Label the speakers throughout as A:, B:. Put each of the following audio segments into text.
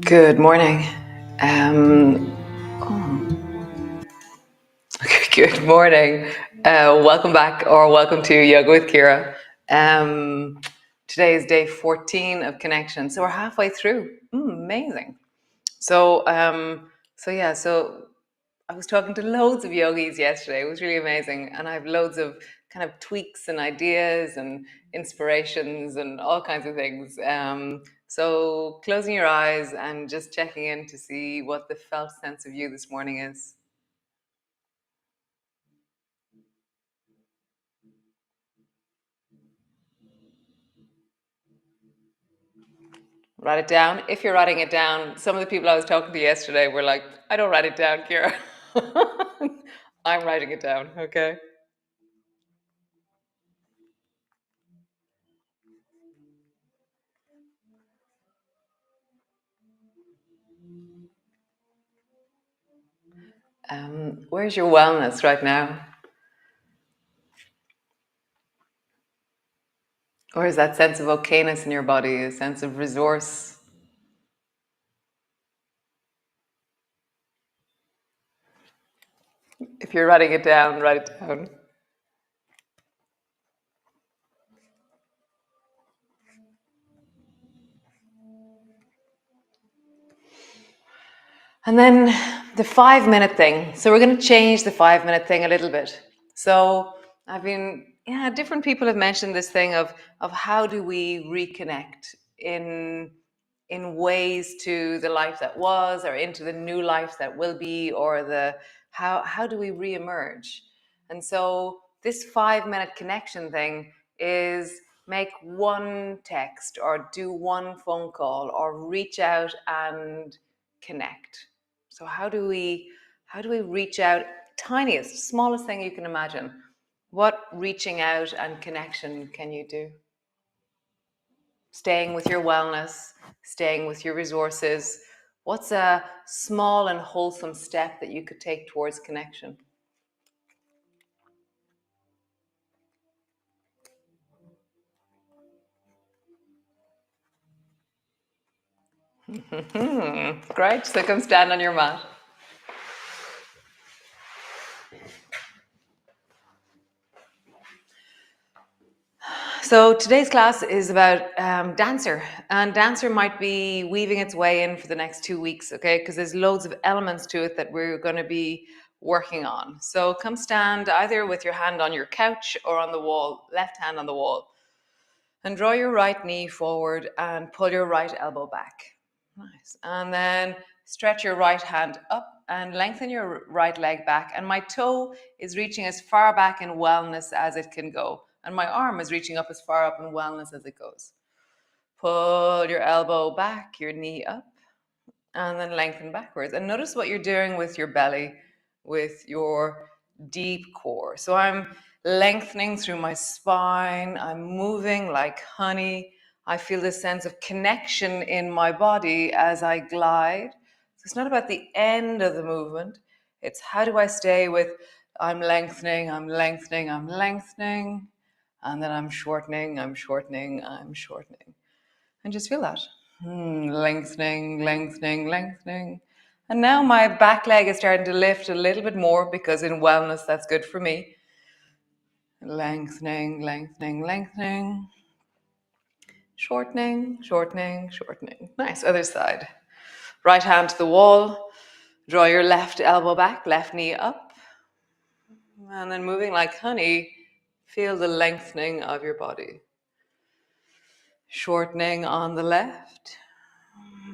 A: Good morning. Oh, good morning. Welcome back or welcome to Yoga with Ciara. Today is day 14 of connection. So we're halfway through. Amazing. So I was talking to loads of yogis yesterday. It was really amazing. And I have loads of kind of tweaks and ideas and inspirations and all kinds of things. So closing your eyes and just checking in to see what the felt sense of you this morning is. Write it down. If you're writing it down, some of the people I was talking to yesterday were like, I don't write it down, Ciara. I'm writing it down, okay? Where's your wellness right now? Or is that sense of ok-ness in your body, a sense of resource? If you're writing it down, write it down. And then the 5 minute thing. So we're going to change the 5 minute thing a little bit. So different people have mentioned this thing of how do we reconnect in ways to the life that was or into the new life that will be, or the how do we reemerge? And so this 5 minute connection thing is make one text or do one phone call or reach out and connect. So how do we reach out? Tiniest, smallest thing you can imagine. What reaching out and connection can you do? Staying with your wellness, staying with your resources. What's a small and wholesome step that you could take towards connection? Great. So come stand on your mat. So today's class is about dancer, and dancer might be weaving its way in for the next 2 weeks, okay? Because there's loads of elements to it that we're going to be working on. So come stand either with your hand on your couch or on the wall, left hand on the wall, and draw your right knee forward and pull your right elbow back. Nice. And then stretch your right hand up and lengthen your right leg back. And my toe is reaching as far back in wellness as it can go. And my arm is reaching up as far up in wellness as it goes. Pull your elbow back, your knee up, and then lengthen backwards. And notice what you're doing with your belly, with your deep core. So I'm lengthening through my spine. I'm moving like honey. I feel this sense of connection in my body as I glide. So it's not about the end of the movement. It's how do I stay with I'm lengthening, I'm lengthening, I'm lengthening, and then I'm shortening, I'm shortening, I'm shortening. And just feel that. Lengthening, lengthening, lengthening. And now my back leg is starting to lift a little bit more because in wellness that's good for me. Lengthening, lengthening, lengthening. Shortening, shortening, shortening. Nice. Other side. Right hand to the wall. Draw your left elbow back, left knee up. And then moving like honey, feel the lengthening of your body. Shortening on the left.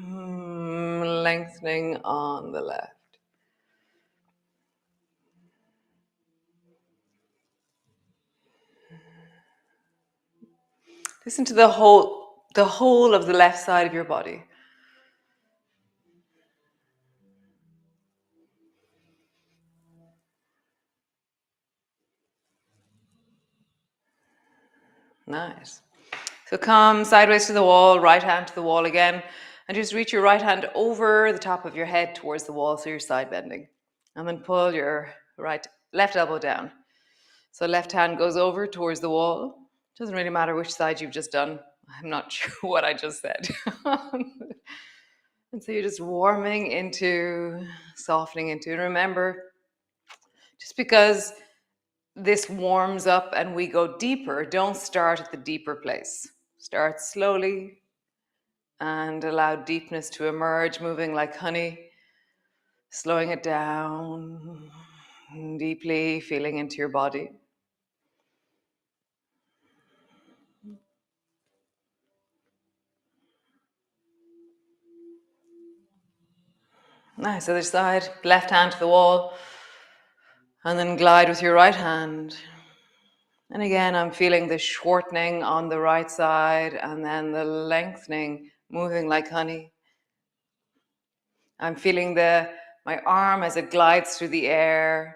A: Lengthening on the left. Listen to the whole of the left side of your body. Nice. So come sideways to the wall, right hand to the wall again, and just reach your right hand over the top of your head towards the wall so you're side bending. And then pull your left elbow down. So left hand goes over towards the wall. Doesn't really matter which side you've just done. I'm not sure what I just said. And so you're just warming into, softening into. And remember, just because this warms up and we go deeper, don't start at the deeper place. Start slowly and allow deepness to emerge, moving like honey, slowing it down, deeply feeling into your body. Nice, other side, left hand to the wall, and then glide with your right hand. And again, I'm feeling the shortening on the right side and then the lengthening, moving like honey. I'm feeling my arm as it glides through the air,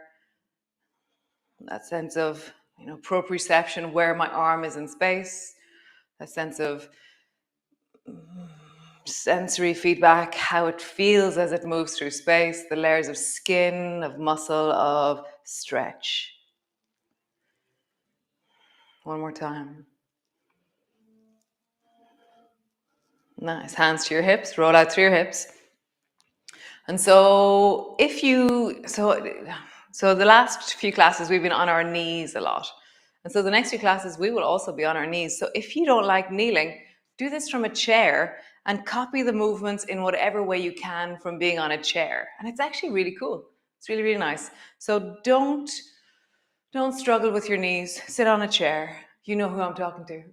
A: that sense of proprioception, where my arm is in space, a sense of sensory feedback, how it feels as it moves through space, the layers of skin, of muscle, of stretch. One more time. Nice. Hands to your hips, roll out through your hips. And so so the last few classes we've been on our knees a lot. And so the next few classes we will also be on our knees. So if you don't like kneeling, do this from a chair and copy the movements in whatever way you can from being on a chair. And it's actually really cool. It's really, really nice. So don't struggle with your knees. Sit on a chair. You know who I'm talking to.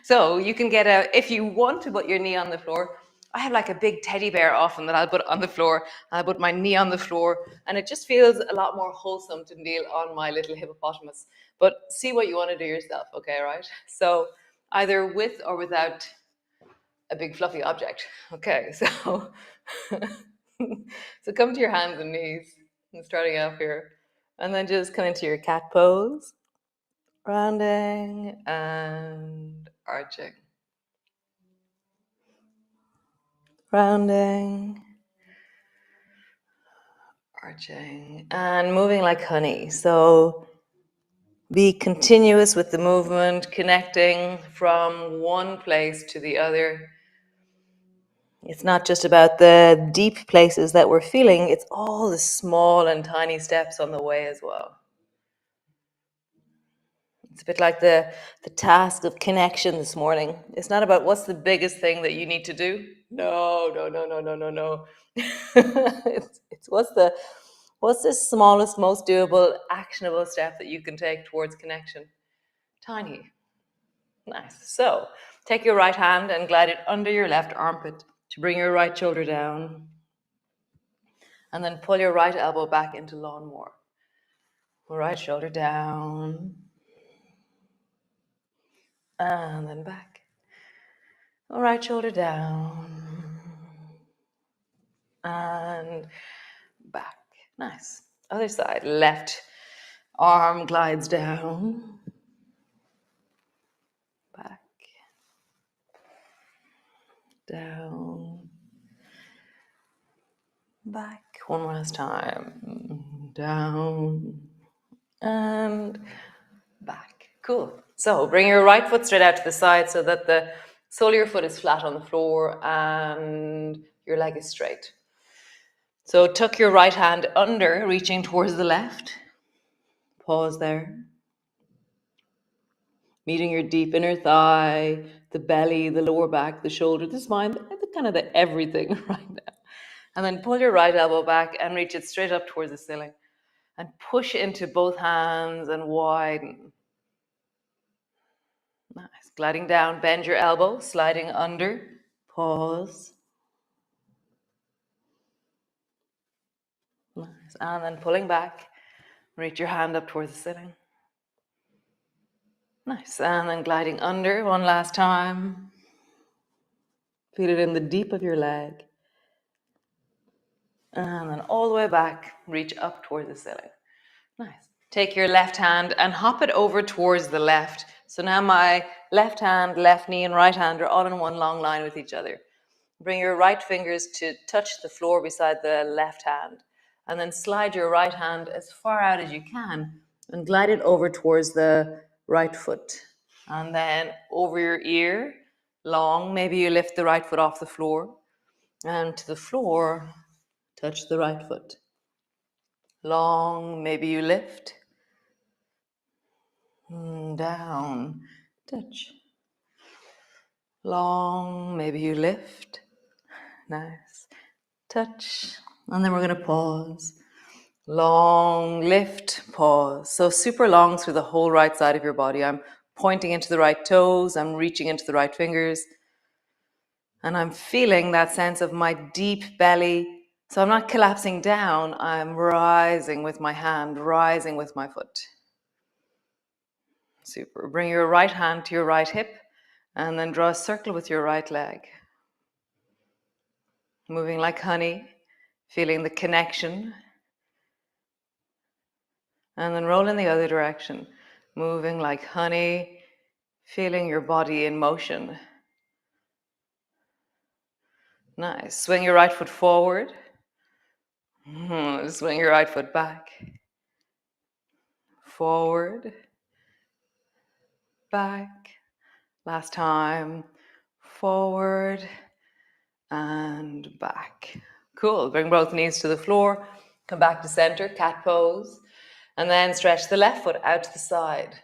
A: So you can if you want to put your knee on the floor, I have like a big teddy bear often that I'll put on the floor. I'll put my knee on the floor, and it just feels a lot more wholesome to kneel on my little hippopotamus. But see what you want to do yourself, okay, right? So either with or without a big fluffy object. Okay, so so come to your hands and knees, and starting out here, and then just come into your cat pose, rounding and arching, rounding, arching, and moving like honey. So be continuous with the movement, connecting from one place to the other. It's not just about the deep places that we're feeling, it's all the small and tiny steps on the way as well. It's a bit like the task of connection this morning. It's not about what's the biggest thing that you need to do. No, no, no, no, no, no, no. It's what's the smallest, most doable, actionable step that you can take towards connection. Tiny. Nice. So take your right hand and glide it under your left armpit to bring your right shoulder down. And then pull your right elbow back into lawnmower. Right shoulder down. And then back. Right shoulder down. And back. Nice. Other side. Left arm glides down. Back. Down. Back. One more last time. Down. And back. Cool. So bring your right foot straight out to the side so that the sole of your foot is flat on the floor and your leg is straight. So tuck your right hand under, reaching towards the left. Pause there. Meeting your deep inner thigh, the belly, the lower back, the shoulder, the spine, the kind of the everything right now. And then pull your right elbow back and reach it straight up towards the ceiling. And push into both hands and widen. Nice. Gliding down, bend your elbow, sliding under. Pause. Nice. And then pulling back, reach your hand up towards the ceiling. Nice. And then gliding under one last time. Feel it in the deep of your leg. And then all the way back, reach up towards the ceiling. Nice. Take your left hand and hop it over towards the left. So now my left hand, left knee, and right hand are all in one long line with each other. Bring your right fingers to touch the floor beside the left hand. And then slide your right hand as far out as you can and glide it over towards the right foot. And then over your ear, Long, maybe you lift the right foot off the floor. And to the floor, touch the right foot. Long, maybe you lift. Down, touch. Long, maybe you lift. Nice. Touch. And then we're going to pause. Long, lift, pause. So super long through the whole right side of your body. I'm pointing into the right toes. I'm reaching into the right fingers. And I'm feeling that sense of my deep belly. So I'm not collapsing down. I'm rising with my hand, rising with my foot. Super. Bring your right hand to your right hip and then draw a circle with your right leg. Moving like honey, feeling the connection. And then roll in the other direction. Moving like honey, feeling your body in motion. Nice. Swing your right foot forward. Swing your right foot back. Forward. Back. Last time. Forward and back. Cool. Bring both knees to the floor. Come back to center, cat pose. And then stretch the left foot out to the side.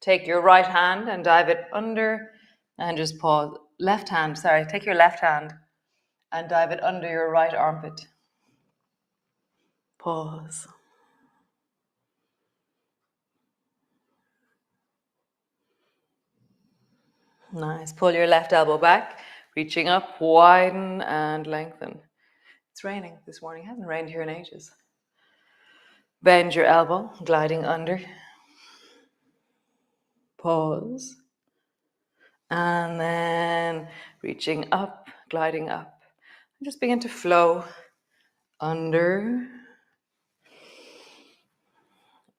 A: Take your right hand and dive it under and just pause. Take your left hand and dive it under your right armpit. Pause. Nice. Pull your left elbow back, reaching up, widen and lengthen. It's raining this morning. It hasn't rained here in ages. Bend your elbow, gliding under. Pause. And then reaching up, gliding up. And just begin to flow under,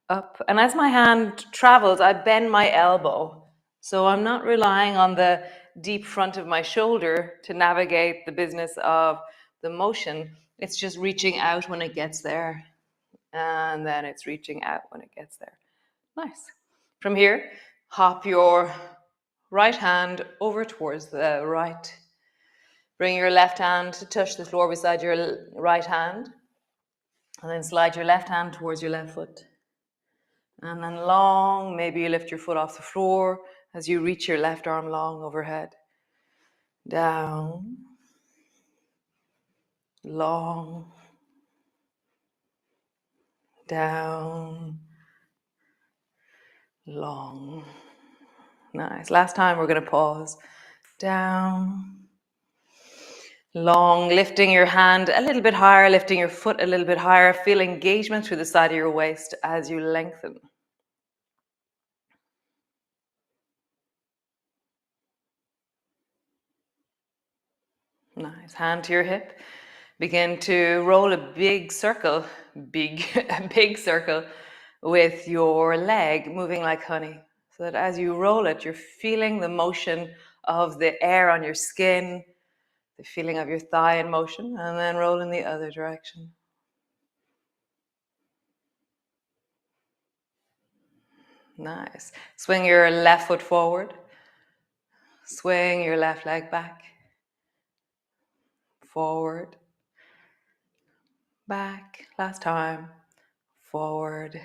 A: up. And as my hand travels, I bend my elbow. So I'm not relying on the deep front of my shoulder to navigate the business of the motion. It's just reaching out when it gets there. And then it's reaching out when it gets there. Nice. From here, hop your right hand over towards the right. Bring your left hand to touch the floor beside your right hand. And then slide your left hand towards your left foot. And then long, maybe you lift your foot off the floor as you reach your left arm long overhead. Down. Long. Down. Long. Nice. Last time we're going to pause. Down. Long, lifting your hand a little bit higher, lifting your foot a little bit higher. Feel engagement through the side of your waist as you lengthen. Nice. Hand to your hip. Begin to roll a big circle, a big circle with your leg moving like honey. So that as you roll it, you're feeling the motion of the air on your skin, the feeling of your thigh in motion, and then roll in the other direction. Nice. Swing your left foot forward. Swing your left leg back. Forward. Back. Last time. Forward.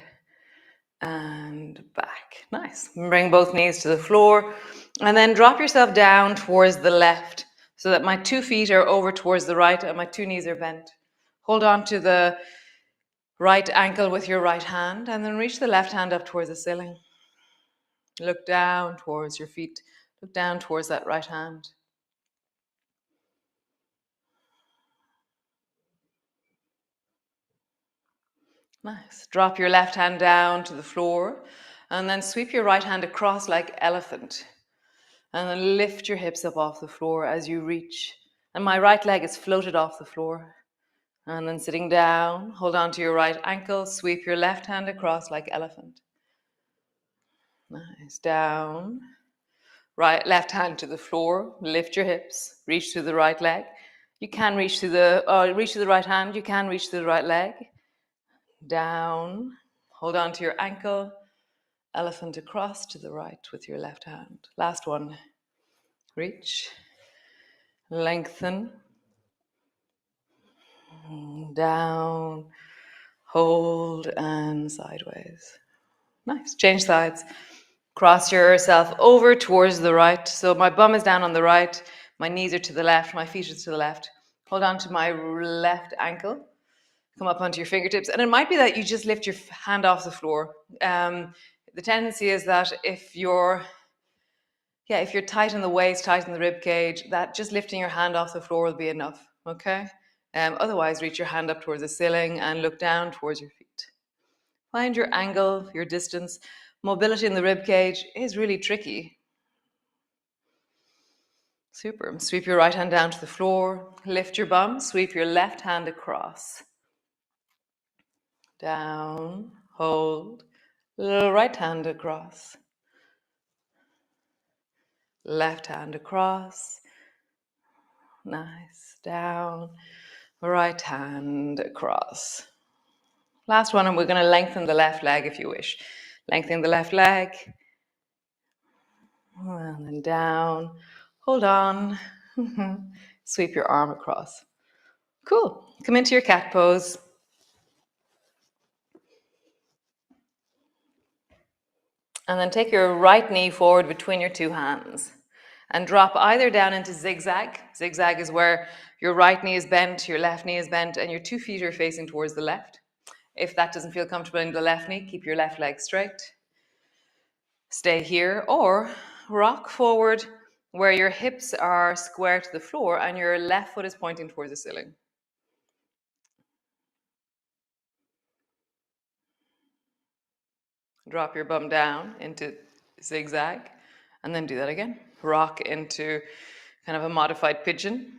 A: And back. Nice. Bring both knees to the floor. And then drop yourself down towards the left so that my 2 feet are over towards the right and my 2 knees are bent. Hold on to the right ankle with your right hand and then reach the left hand up towards the ceiling. Look down towards your feet. Look down towards that right hand. Nice. Drop your left hand down to the floor and then sweep your right hand across like elephant. And then lift your hips up off the floor as you reach. And my right leg is floated off the floor. And then sitting down, hold on to your right ankle, sweep your left hand across like elephant. Nice. Down. Right, left hand to the floor, lift your hips, reach to the right leg. You can reach to the right hand, you can reach to the right leg. Down, hold on to your ankle, elephant across to the right with your left hand. Last one. reach, lengthen, down, hold, and sideways. Nice. Change sides. Cross yourself over towards the right. So my bum is down on the right, my knees are to the left, my feet are to the left. Hold on to my left ankle. Come up onto your fingertips. And it might be that you just lift your hand off the floor. The tendency is that if you're tight in the waist, tight in the rib cage, that just lifting your hand off the floor will be enough, okay? Otherwise, reach your hand up towards the ceiling and look down towards your feet. Find your angle, your distance. Mobility in the rib cage is really tricky. Super. Sweep your right hand down to the floor. Lift your bum. Sweep your left hand across. Down. Hold. Right hand across. Left hand across. Nice. Down. Right hand across. Last one, and we're going to lengthen the left leg if you wish. Lengthen the left leg. And then down. Hold on. Sweep your arm across. Cool. Come into your cat pose. And then take your right knee forward between your two hands. And drop either down into zigzag. Zigzag is where your right knee is bent, your left knee is bent, and your 2 feet are facing towards the left. If that doesn't feel comfortable in the left knee, keep your left leg straight. Stay here, or rock forward where your hips are square to the floor and your left foot is pointing towards the ceiling. Drop your bum down into zigzag, and then do that again. Rock into kind of a modified pigeon.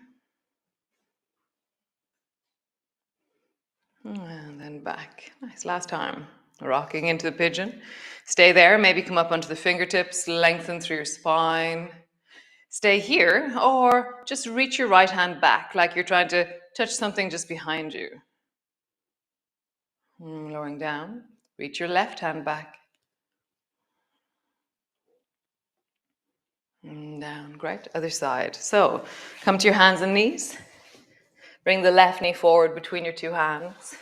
A: And then back. Nice. Last time. Rocking into the pigeon. Stay there. Maybe come up onto the fingertips. Lengthen through your spine. Stay here, or just reach your right hand back like you're trying to touch something just behind you. Lowering down. Reach your left hand back. Down. Great. Other side. So come to your hands and knees. Bring the left knee forward between your two hands.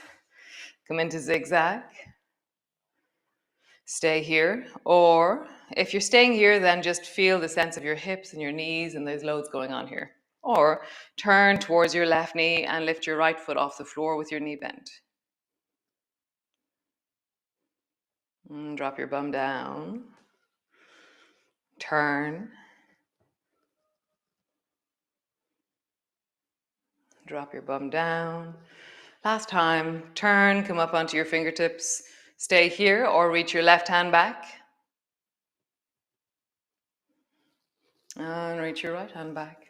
A: Come into zigzag. Stay here. Or if you're staying here, then just feel the sense of your hips and your knees, and there's loads going on here. Or turn towards your left knee and lift your right foot off the floor with your knee bent. Drop your bum down. Turn. Drop your bum down. Last time, turn, come up onto your fingertips. Stay here or reach your left hand back. And reach your right hand back.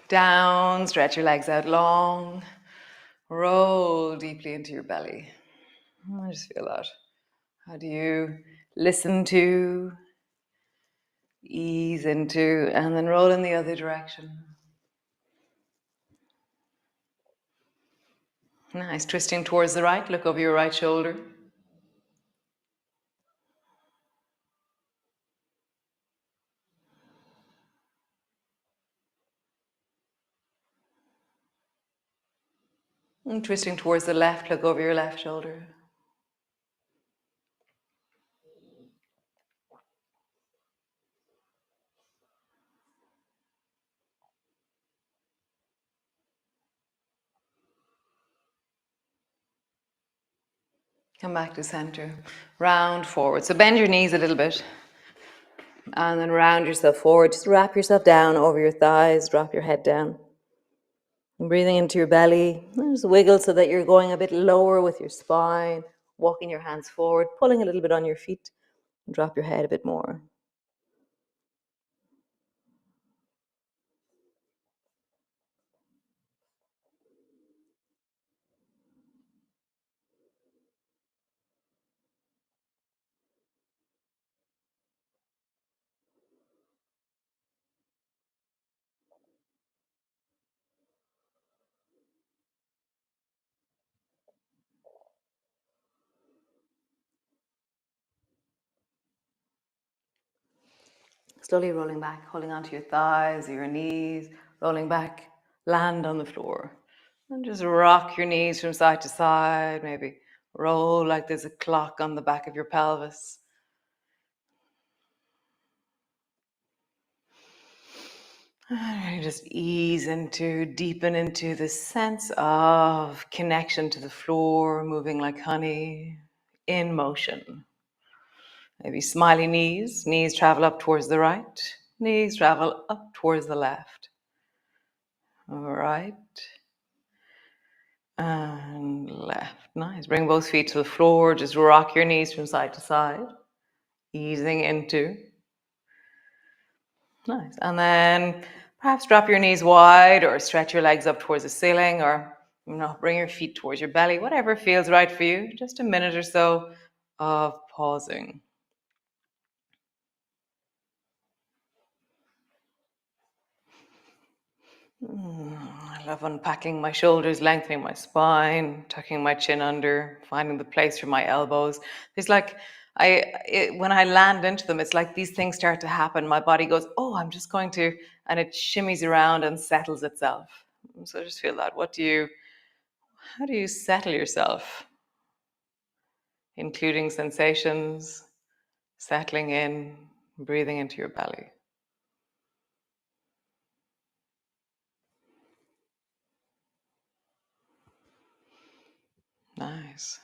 A: Down, stretch your legs out long. Roll deeply into your belly. I just feel that. How do you listen to, ease into, and then roll in the other direction? Nice. Twisting towards the right. Look over your right shoulder. And twisting towards the left. Look over your left shoulder. Come back to center. Round forward. So bend your knees a little bit. And then round yourself forward. Just wrap yourself down over your thighs. Drop your head down. And breathing into your belly. Just wiggle so that you're going a bit lower with your spine. Walking your hands forward. Pulling a little bit on your feet. And drop your head a bit more. Slowly rolling back, holding onto your thighs or your knees, rolling back, land on the floor. And just rock your knees from side to side, maybe roll like there's a clock on the back of your pelvis. And just deepen into the sense of connection to the floor, moving like honey, in motion. Maybe smiley knees travel up towards the right, knees travel up towards the left. All right. And left. Nice. Bring both feet to the floor. Just rock your knees from side to side, easing into. Nice. And then perhaps drop your knees wide or stretch your legs up towards the ceiling, or bring your feet towards your belly, whatever feels right for you. Just a minute or so of pausing. I love unpacking my shoulders, lengthening my spine, tucking my chin under, finding the place for my elbows. It's like when I land into them, it's like these things start to happen. My body goes, "Oh, I'm just going to," and it shimmies around and settles itself. So just feel that. How do you settle yourself? Including sensations, settling in, breathing into your belly. Nice.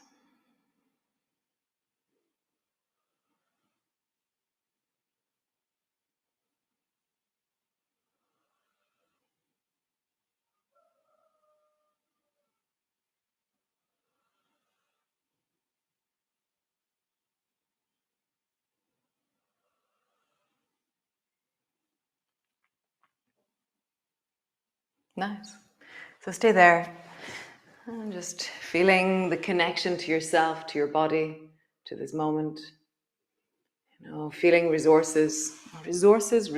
A: Nice. So stay there. And just feeling the connection to yourself, to your body, to this moment. Feeling resources. Resources.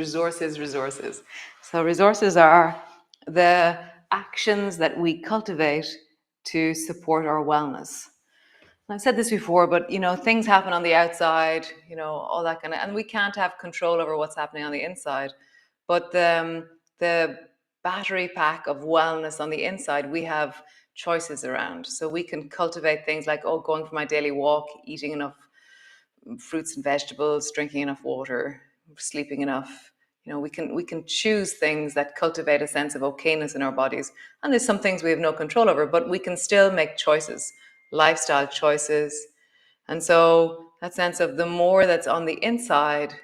A: So resources are the actions that we cultivate to support our wellness. I've said this before, but things happen on the outside, all that kind of, and we can't have control over what's happening on the inside. But the battery pack of wellness on the inside, we have choices around. So we can cultivate things like, going for my daily walk, eating enough fruits and vegetables, drinking enough water, sleeping enough. We can choose things that cultivate a sense of ok-ness in our bodies. And there's some things we have no control over, but we can still make choices, lifestyle choices. And so that sense of the more that's on the inside,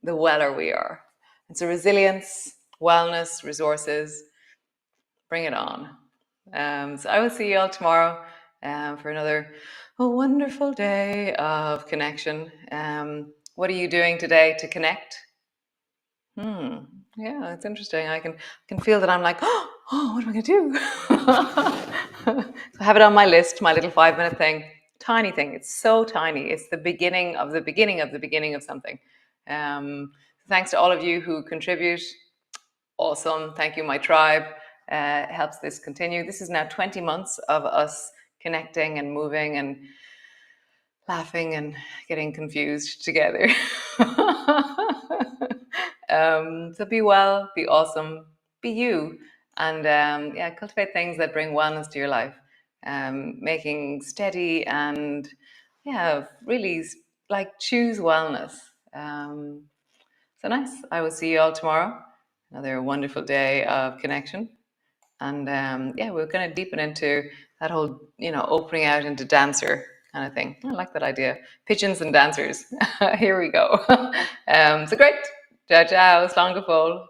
A: the weller we are. And so resilience, wellness, resources, bring it on. So I will see you all tomorrow for another wonderful day of connection. What are you doing today to connect? Yeah, it's interesting. I can feel that I'm like, what am I going to do? So I have it on my list, my little 5-minute thing. Tiny thing. It's so tiny. It's the beginning of the beginning of the beginning of something. Thanks to all of you who contribute. Awesome. Thank you, my tribe. Helps this continue. This is now 20 months of us connecting and moving and laughing and getting confused together. So be well, be awesome, be you, and cultivate things that bring wellness to your life. Making steady and really choose wellness. So nice. I will see you all tomorrow. Another wonderful day of connection. And we're going to deepen into that whole, opening out into dancer kind of thing. I like that idea. Pigeons and dancers. Here we go. So great. Ciao, ciao. Slán go fóill.